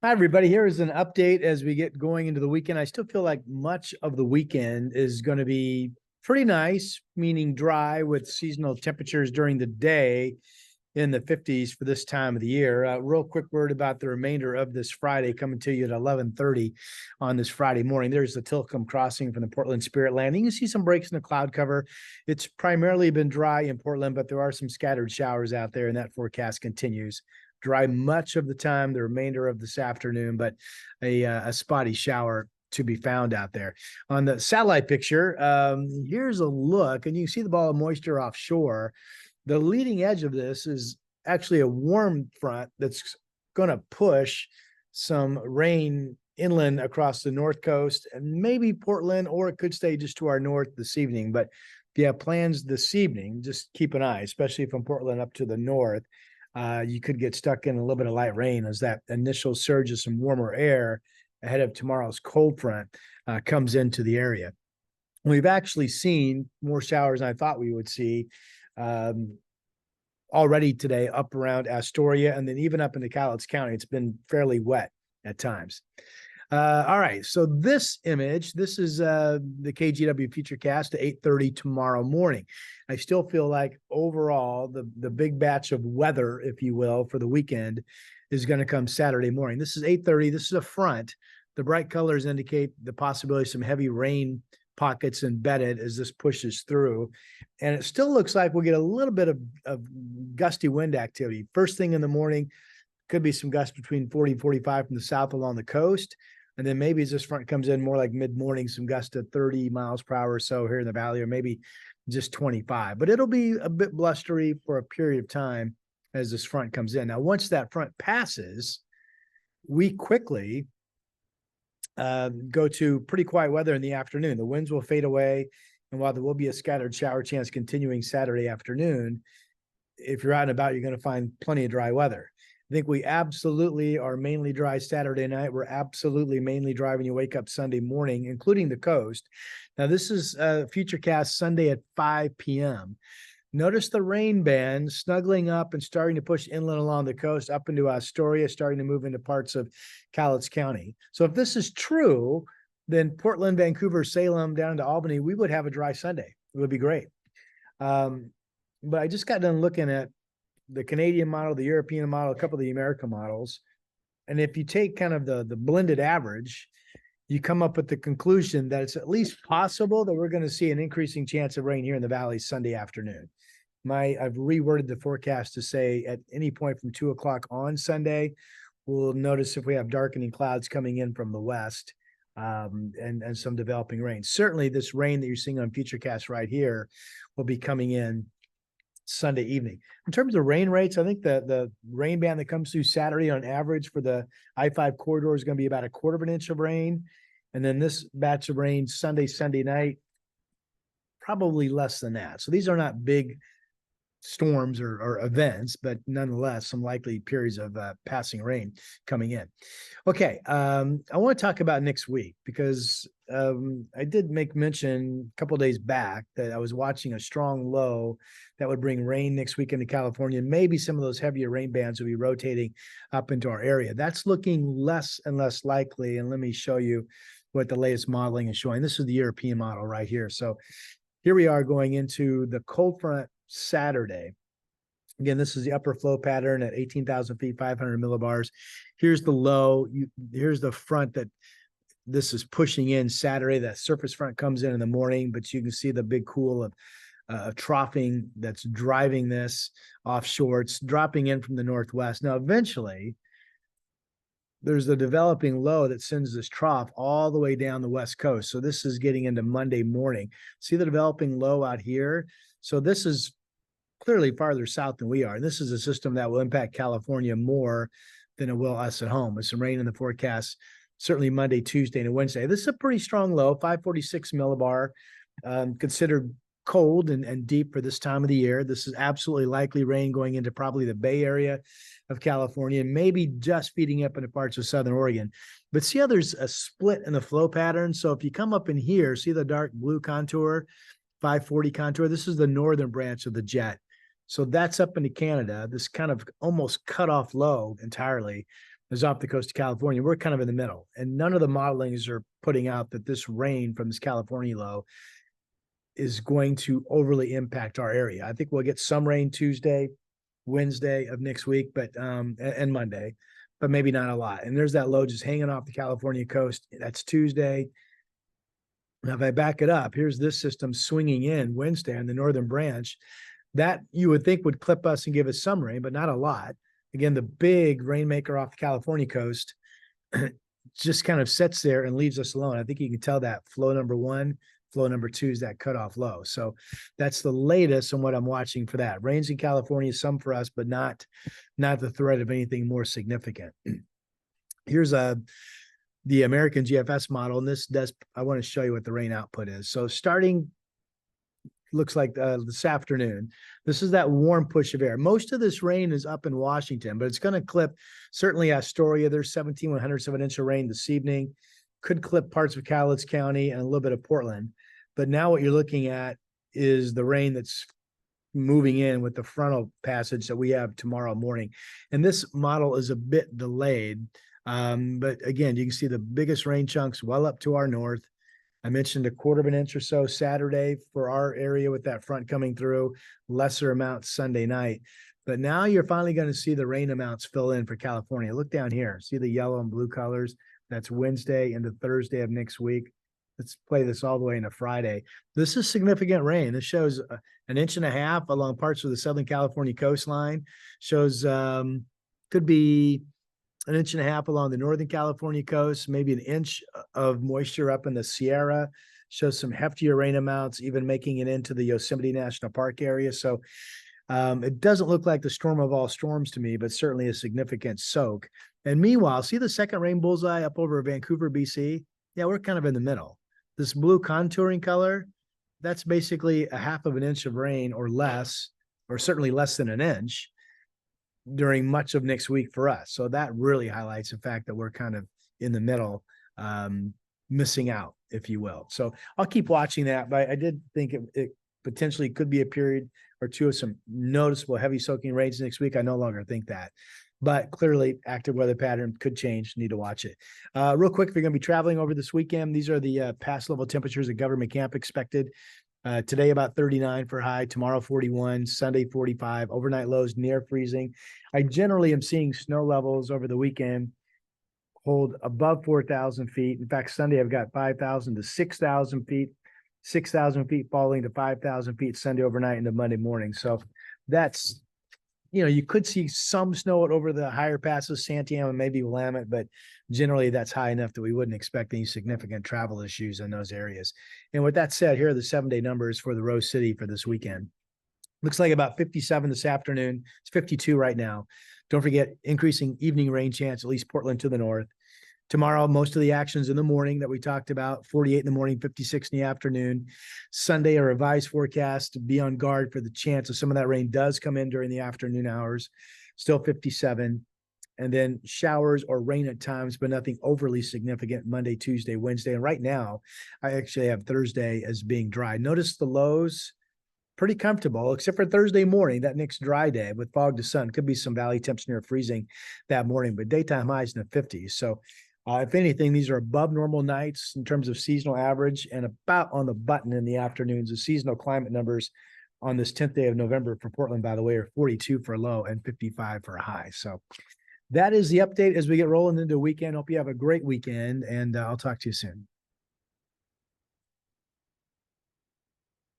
Hi, everybody. Here is an update as we get going into the weekend. I still feel like much of the weekend is going to be pretty nice, meaning dry with seasonal temperatures during the day in the 50s for this time of the year. Real quick word about the remainder of this Friday coming to you at 11:30 on this Friday morning. There's the Tilcomb crossing from the Portland Spirit Landing. You see some breaks in the cloud cover. It's primarily been dry in Portland, but there are some scattered showers out there, and that forecast continues dry much of the time, the remainder of this afternoon, but a spotty shower to be found out there. On the satellite picture, here's a look, and you can see the ball of moisture offshore. The leading edge of this is actually a warm front that's going to push some rain inland across the north coast and maybe Portland, or it could stay just to our north this evening. But if you have plans this evening, just keep an eye, especially from Portland up to the north. You could get stuck in a little bit of light rain as that initial surge of some warmer air ahead of tomorrow's cold front comes into the area. We've actually seen more showers than I thought we would see already today up around Astoria, and then even up into Cowlitz County. It's been fairly wet at times. All right, so this image, this is the KGW Futurecast at 8:30 tomorrow morning. I still feel like overall the big batch of weather, if you will, for the weekend is going to come Saturday morning. This is 8:30. This is a front. The bright colors indicate the possibility of some heavy rain pockets embedded as this pushes through. And it still looks like we'll get a little bit of gusty wind activity. First thing in the morning, could be some gusts between 40 and 45 from the south along the coast. And then maybe as this front comes in more like mid-morning, some gusts to 30 miles per hour or so here in the valley, or maybe just 25. But it'll be a bit blustery for a period of time as this front comes in. Now, once that front passes, we quickly go to pretty quiet weather in the afternoon. The winds will fade away. And while there will be a scattered shower chance continuing Saturday afternoon, if you're out and about, you're going to find plenty of dry weather. I think we absolutely are mainly dry Saturday night. We're absolutely mainly dry when you wake up Sunday morning, including the coast. Now, this is Futurecast Sunday at 5 p.m. Notice the rain band snuggling up and starting to push inland along the coast up into Astoria, starting to move into parts of Cowlitz County. So if this is true, then Portland, Vancouver, Salem, down to Albany, we would have a dry Sunday. It would be great. But I just got done looking at the Canadian model, the European model, a couple of the American models. And if you take kind of the blended average, you come up with the conclusion that it's at least possible that we're going to see an increasing chance of rain here in the valley Sunday afternoon. I've reworded the forecast to say at any point from 2 o'clock on Sunday, we'll notice if we have darkening clouds coming in from the west and some developing rain. Certainly this rain that you're seeing on Futurecast right here will be coming in Sunday evening. In terms of rain rates, I think the rain band that comes through Saturday on average for the I-5 corridor is going to be about 1/4 of an inch of rain. And then this batch of rain Sunday night, probably less than that. So these are not big storms or events, but nonetheless, some likely periods of passing rain coming in. Okay, I want to talk about next week because I did make mention a couple of days back that I was watching a strong low that would bring rain next week into California. Maybe some of those heavier rain bands will be rotating up into our area. That's looking less and less likely. And let me show you what the latest modeling is showing. This is the European model right here. So here we are going into the cold front Saturday. Again, this is the upper flow pattern at 18,000 feet, 500 millibars. Here's the low. Here's the front that this is pushing in Saturday. That surface front comes in the morning, but you can see the big cool of troughing that's driving this offshore. It's dropping in from the northwest. Now, eventually, there's the developing low that sends this trough all the way down the west coast. So this is getting into Monday morning. See the developing low out here? So this is clearly farther south than we are. And this is a system that will impact California more than it will us at home with some rain in the forecast, certainly Monday, Tuesday, and Wednesday. This is a pretty strong low, 546 millibar, considered cold and deep for this time of the year. This is absolutely likely rain going into probably the Bay Area of California, and maybe just feeding up into parts of Southern Oregon. But see how there's a split in the flow pattern? So if you come up in here, see the dark blue contour, 540 contour, this is the northern branch of the jet. So that's up into Canada, this kind of almost cut off low entirely is off the coast of California. We're kind of in the middle, and none of the modelings are putting out that this rain from this California low is going to overly impact our area. I think we'll get some rain Tuesday, Wednesday of next week, but and Monday, but maybe not a lot. And there's that low just hanging off the California coast. That's Tuesday. Now, if I back it up, here's this system swinging in Wednesday on the northern branch. That you would think would clip us and give us some rain, but not a lot. Again, the big rainmaker off the California coast just kind of sits there and leaves us alone. I think you can tell that flow number one, flow number two is that cutoff low. So that's the latest on what I'm watching for that. Rains in California, some for us, but not the threat of anything more significant. Here's the American GFS model, and I want to show you what the rain output is. So starting looks like this afternoon, this is that warm push of air. Most of this rain is up in Washington, but it's going to clip certainly Astoria. There's 17/100ths of an inch of rain this evening. Could clip parts of Cowlitz County and a little bit of Portland. But now what you're looking at is the rain that's moving in with the frontal passage that we have tomorrow morning. And this model is a bit delayed. But again, you can see the biggest rain chunks well up to our north. I mentioned a quarter of an inch or so Saturday for our area with that front coming through, lesser amounts Sunday night. But now you're finally going to see the rain amounts fill in for California. Look down here. See the yellow and blue colors? That's Wednesday into Thursday of next week. Let's play this all the way into Friday. This is significant rain. This shows an inch and a half along parts of the Southern California coastline. Shows could be an inch and a half along the Northern California coast, maybe an inch of moisture up in the Sierra. Shows some heftier rain amounts, even making it into the Yosemite National Park area. So it doesn't look like the storm of all storms to me, but certainly a significant soak. And meanwhile, see the second rain bullseye up over Vancouver, BC? Yeah, we're kind of in the middle. This blue contouring color, that's basically a half of an inch of rain or less, or certainly less than an inch during much of next week for us. So that really highlights the fact that we're kind of in the middle, missing out, if you will. So I'll keep watching that, but I did think it potentially could be a period or two of some noticeable heavy soaking rains next week. I no longer think that, but clearly active weather pattern could change. Need to watch it. Real quick, if you're going to be traveling over this weekend, these are the pass level temperatures at Government Camp expected. Today about 39 for high, tomorrow 41, Sunday 45, overnight lows near freezing. I generally am seeing snow levels over the weekend hold above 4,000 feet. In fact, Sunday I've got 5,000 to 6,000 feet, 6,000 feet falling to 5,000 feet Sunday overnight into Monday morning. So that's, you could see some snow over the higher passes, Santiam and maybe Willamette, but generally that's high enough that we wouldn't expect any significant travel issues in those areas. And with that said, here are the 7-day numbers for the Rose City for this weekend. Looks like about 57 this afternoon. It's 52 right now. Don't forget, increasing evening rain chance, at least Portland to the north. Tomorrow, most of the actions in the morning that we talked about, 48 in the morning, 56 in the afternoon. Sunday, a revised forecast to be on guard for the chance of some of that rain does come in during the afternoon hours, still 57. And then showers or rain at times, but nothing overly significant Monday, Tuesday, Wednesday. And right now, I actually have Thursday as being dry. Notice the lows, pretty comfortable, except for Thursday morning, that next dry day with fog to sun. Could be some valley temps near freezing that morning, but daytime highs in the 50s. So if anything, these are above normal nights in terms of seasonal average and about on the button in the afternoons. The seasonal climate numbers on this 10th day of November for Portland, by the way, are 42 for a low and 55 for a high. So that is the update as we get rolling into the weekend. Hope you have a great weekend, and I'll talk to you soon.